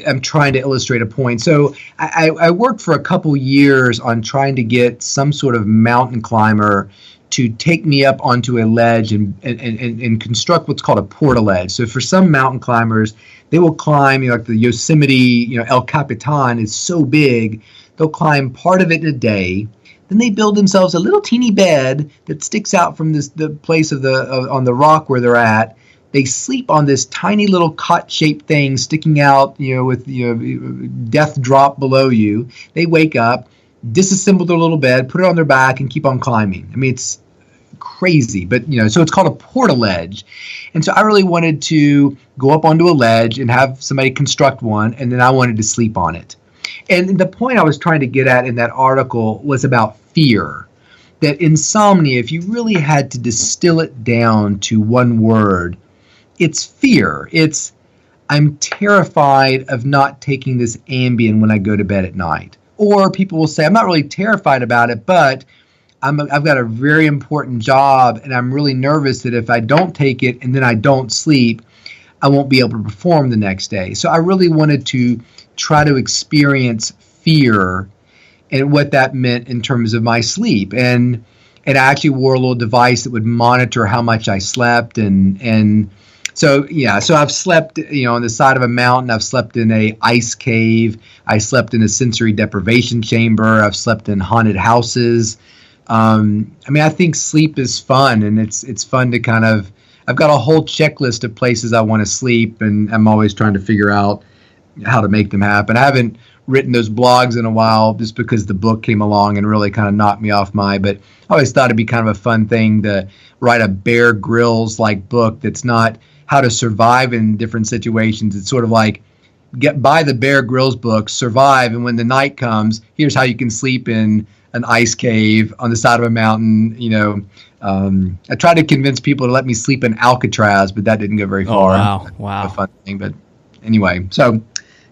I'm trying to illustrate a point. So I worked for a couple years on trying to get some sort of mountain climber to take me up onto a ledge and construct what's called a portaledge. So for some mountain climbers, they will climb, like the Yosemite, El Capitan is so big, they'll climb part of it in a day. Then they build themselves a little teeny bed that sticks out from the place on the rock where they're at. They sleep on this tiny little cot-shaped thing sticking out, with death drop below you. They wake up, disassemble their little bed, put it on their back, and keep on climbing. It's crazy, but so it's called a portaledge. And so I really wanted to go up onto a ledge and have somebody construct one, and then I wanted to sleep on it. And the point I was trying to get at in that article was about fear. that insomnia, if you really had to distill it down to one word, it's fear. It's, I'm terrified of not taking this Ambien when I go to bed at night. Or people will say, I'm not really terrified about it, but I've got a very important job and I'm really nervous that if I don't take it and then I don't sleep, I won't be able to perform the next day. So I really wanted to try to experience fear and what that meant in terms of my sleep. And I actually wore a little device that would monitor how much I slept. And so, yeah, so I've slept, on the side of a mountain. I've slept in a ice cave. I slept in a sensory deprivation chamber. I've slept in haunted houses. I think sleep is fun, and it's fun to kind of, I've got a whole checklist of places I want to sleep, and I'm always trying to figure out how to make them happen. I haven't written those blogs in a while just because the book came along and really kind of knocked me off but I always thought it'd be kind of a fun thing to write a Bear Grylls like book that's not how to survive in different situations. It's sort of like buy the Bear Grylls book, survive, and when the night comes, here's how you can sleep in an ice cave on the side of a mountain. I tried to convince people to let me sleep in Alcatraz, but that didn't go very far. Oh, wow. A fun thing, but anyway, so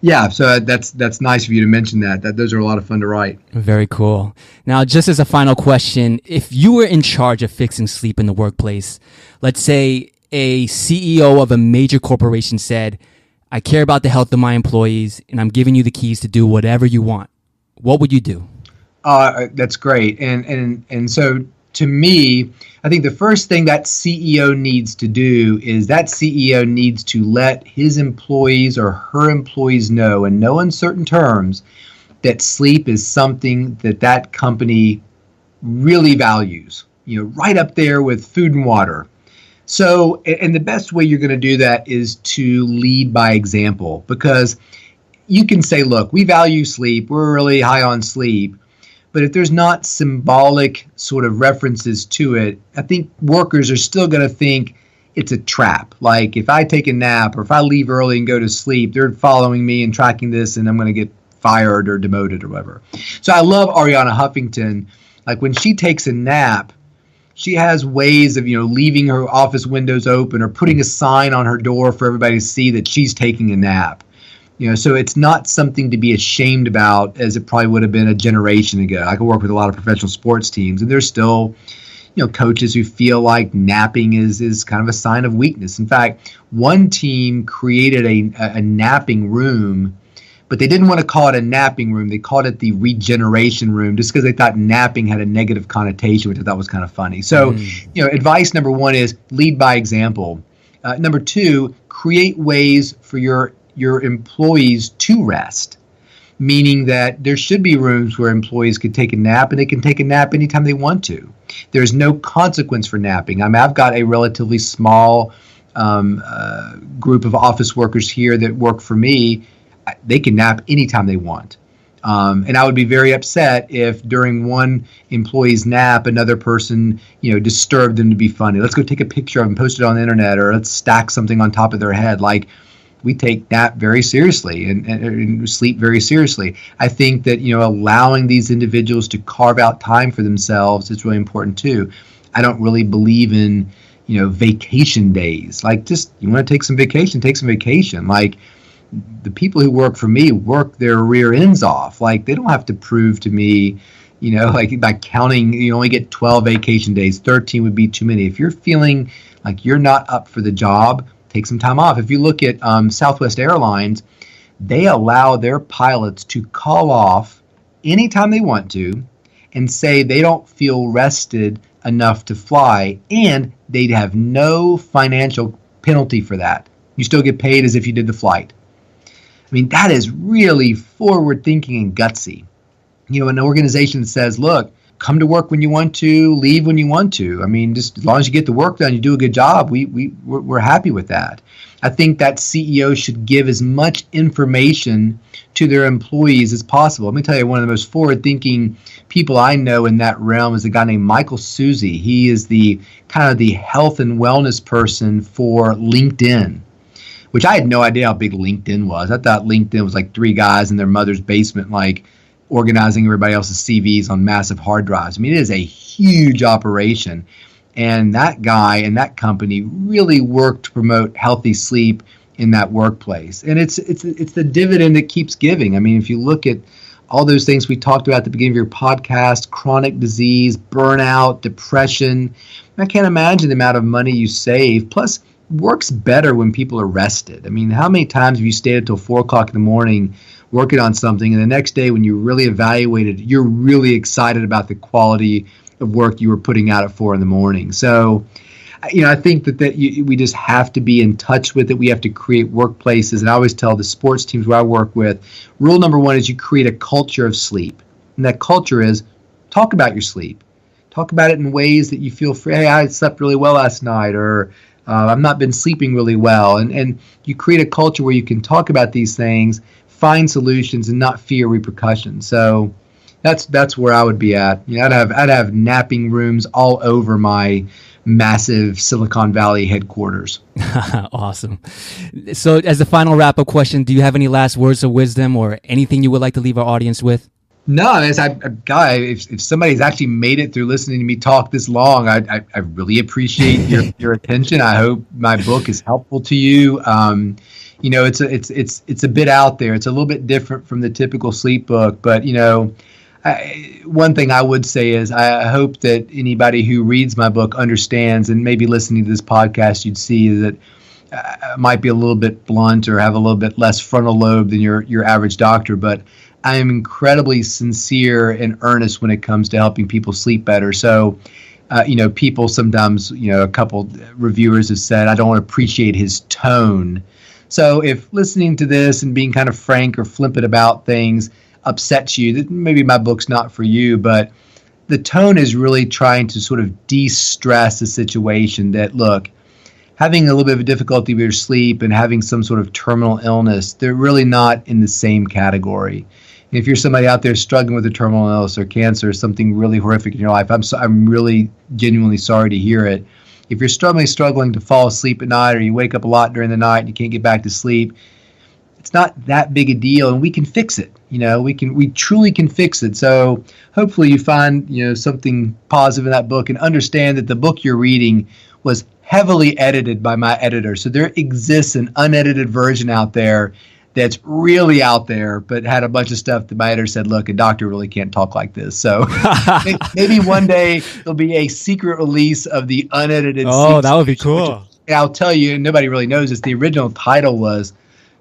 that's nice of you to mention that those are a lot of fun to write. Very cool. Now, just as a final question, if you were in charge of fixing sleep in the workplace, let's say a CEO of a major corporation said, I care about the health of my employees and I'm giving you the keys to do whatever you want, what would you do? That's great. And so to me, I think the first thing that CEO needs to do is that CEO needs to let his employees or her employees know in no uncertain terms that sleep is something that company really values, right up there with food and water. So, and the best way you're going to do that is to lead by example, because you can say, look, we value sleep. We're really high on sleep. But if there's not symbolic sort of references to it, I think workers are still going to think it's a trap. Like if I take a nap or if I leave early and go to sleep, they're following me and tracking this and I'm going to get fired or demoted or whatever. So I love Arianna Huffington. Like when she takes a nap, she has ways of, leaving her office windows open or putting a sign on her door for everybody to see that she's taking a nap. So it's not something to be ashamed about as it probably would have been a generation ago. I can work with a lot of professional sports teams, and there's still, coaches who feel like napping is kind of a sign of weakness. In fact, one team created a napping room, but they didn't want to call it a napping room. They called it the regeneration room just because they thought napping had a negative connotation, which I thought was kind of funny. So, advice number one is lead by example. Number two, create ways for your employees to rest, meaning that there should be rooms where employees could take a nap and they can take a nap anytime they want to. There's no consequence for napping. I've got a relatively small group of office workers here that work for me. They can nap anytime they want. And I would be very upset if during one employee's nap, another person, disturbed them to be funny. Let's go take a picture of them, post it on the internet, or let's stack something on top of their head. Like, we take nap very seriously and sleep very seriously. I think that, allowing these individuals to carve out time for themselves is really important too. I don't really believe in, vacation days. Like, just, you want to take some vacation, take some vacation. Like, the people who work for me work their rear ends off. Like, they don't have to prove to me, like by counting, you only get 12 vacation days, 13 would be too many. If you're feeling like you're not up for the job, take some time off. If you look at Southwest Airlines, they allow their pilots to call off anytime they want to and say they don't feel rested enough to fly, and they'd have no financial penalty for that. You still get paid as if you did the flight. I mean, that is really forward thinking and gutsy. An organization that says, look, come to work when you want to, leave when you want to. I mean, just as long as you get the work done, you do a good job, we're happy with that. I think that CEO should give as much information to their employees as possible. Let me tell you, one of the most forward-thinking people I know in that realm is a guy named Michael Suzy. He is the kind of the health and wellness person for LinkedIn, which I had no idea how big LinkedIn was. I thought LinkedIn was like three guys in their mother's basement, like, organizing everybody else's CVs on massive hard drives. I mean, it is a huge operation. And that guy and that company really worked to promote healthy sleep in that workplace. And it's the dividend that keeps giving. I mean, if you look at all those things we talked about at the beginning of your podcast, chronic disease, burnout, depression, I can't imagine the amount of money you save. Plus, works better when people are rested. I mean, how many times have you stayed until 4 o'clock in the morning working on something, and the next day when you really evaluated, you're really excited about the quality of work you were putting out at 4 in the morning. So, I think that we just have to be in touch with it. We have to create workplaces. And I always tell the sports teams where I work with, rule number 1 is you create a culture of sleep. And that culture is talk about your sleep. Talk about it in ways that you feel free. Hey, I slept really well last night, or I've not been sleeping really well. And you create a culture where you can talk about these things, find solutions, and not fear repercussions. So that's where I would be at. I'd have napping rooms all over my massive Silicon Valley headquarters. Awesome. So as the final wrap-up question, do you have any last words of wisdom or anything you would like to leave our audience with? No, if somebody's actually made it through listening to me talk this long, I really appreciate your attention. I hope my book is helpful to you. It's a bit out there. It's a little bit different from the typical sleep book, but one thing I would say is I hope that anybody who reads my book understands, and maybe listening to this podcast, you'd see that I might be a little bit blunt or have a little bit less frontal lobe than your average doctor, but I am incredibly sincere and earnest when it comes to helping people sleep better. So, people sometimes, a couple reviewers have said, I don't appreciate his tone. So if listening to this and being kind of frank or flippant about things upsets you, that maybe my book's not for you, but the tone is really trying to sort of de-stress the situation that, look, having a little bit of a difficulty with your sleep and having some sort of terminal illness, they're really not in the same category. And if you're somebody out there struggling with a terminal illness or cancer or something really horrific in your life, I'm really genuinely sorry to hear it. If you're struggling to fall asleep at night, or you wake up a lot during the night and you can't get back to sleep, it's not that big a deal, and we can fix it. We truly can fix it. So hopefully you find, something positive in that book, and understand that the book you're reading was heavily edited by my editor. So there exists an unedited version out there that's really out there, but had a bunch of stuff that my editor said, look, a doctor really can't talk like this. So maybe one day there'll be a secret release of the unedited. Oh, that would be cool. I'll tell you, nobody really knows this. The original title was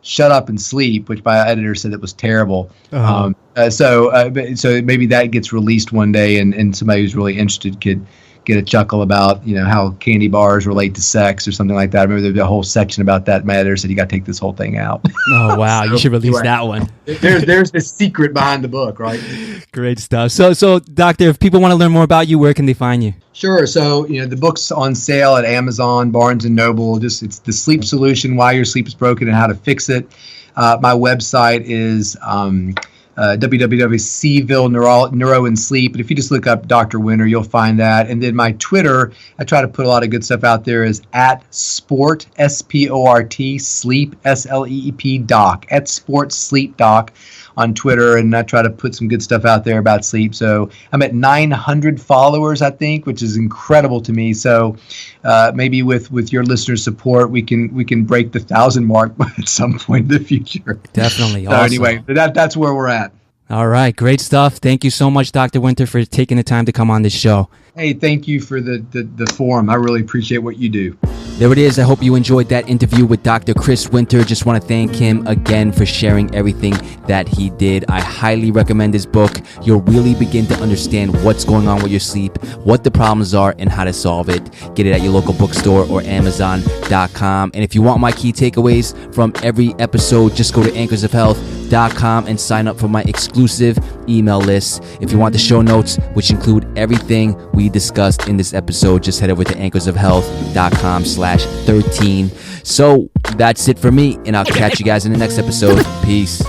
Shut Up and Sleep, which my editor said it was terrible. Uh-huh. So maybe that gets released one day, and somebody who's really interested could get a chuckle about, how candy bars relate to sex or something like that. I remember there'd be a whole section about that. My editor said, you got to take this whole thing out. Oh, wow. You should release that one. There's the secret behind the book, right? Great stuff. So doctor, if people want to learn more about you, where can they find you? Sure. So, the book's on sale at Amazon, Barnes & Noble. It's The Sleep Solution, Why Your Sleep is Broken and How to Fix It. My website is www.cville Neuro and Sleep. But if you just look up Dr. Winter, you'll find that. And then my Twitter, I try to put a lot of good stuff out there, is @sport, SPORT, sleep, SLEEP doc, @sportsleepdoc on Twitter. And I try to put some good stuff out there about sleep. So I'm at 900 followers, I think, which is incredible to me. So maybe with your listeners' support, we can break the 1,000 mark at some point in the future. Definitely. So awesome. Anyway, that's where we're at. All right. Great stuff. Thank you so much, Dr. Winter, for taking the time to come on this show. Hey, thank you for the forum. I really appreciate what you do. There it is. I hope you enjoyed that interview with Dr. Chris Winter. Just want to thank him again for sharing everything that he did. I highly recommend his book. You'll really begin to understand what's going on with your sleep, what the problems are, and how to solve it. Get it at your local bookstore or Amazon.com. And if you want my key takeaways from every episode, just go to anchorsofhealth.com and sign up for my exclusive email list. If you want the show notes, which include everything we discussed in this episode, just head over to anchorsofhealth.com/13. So that's it for me, and I'll catch you guys in the next episode. Peace.